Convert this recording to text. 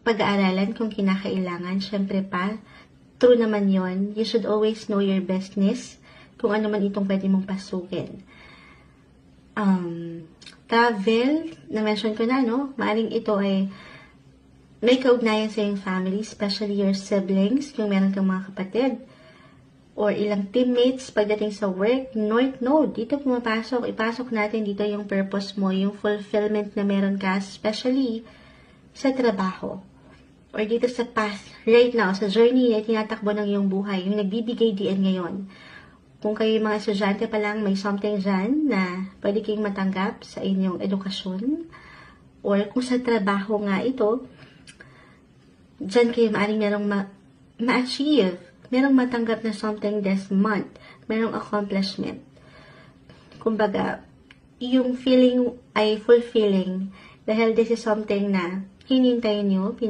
pag-aaralan kung kinakailangan. Syempre pa, true naman yon. You should always know your bestness kung ano man itong pwede mong pasukin. Travel, na-mention ko na, no? Maaring ito ay may kaugnayan sa iyong family, especially your siblings, kung meron kang mga kapatid, or ilang teammates pagdating sa work. North Node, dito pumapasok, ipasok natin dito yung purpose mo, yung fulfillment na meron ka, especially sa trabaho, or dito sa path, right now, sa journey na tinatakbo ng iyong buhay, yung nagbibigay diin ngayon. Kung kayo mga estudyante pa lang, may something dyan na pwede kayong matanggap sa inyong edukasyon, or kung sa trabaho nga ito, dyan kayo maaaring merong ma-achieve, merong matanggap na something this month, merong accomplishment. Kumbaga, yung feeling ay fulfilling dahil this is something na hinintayin nyo,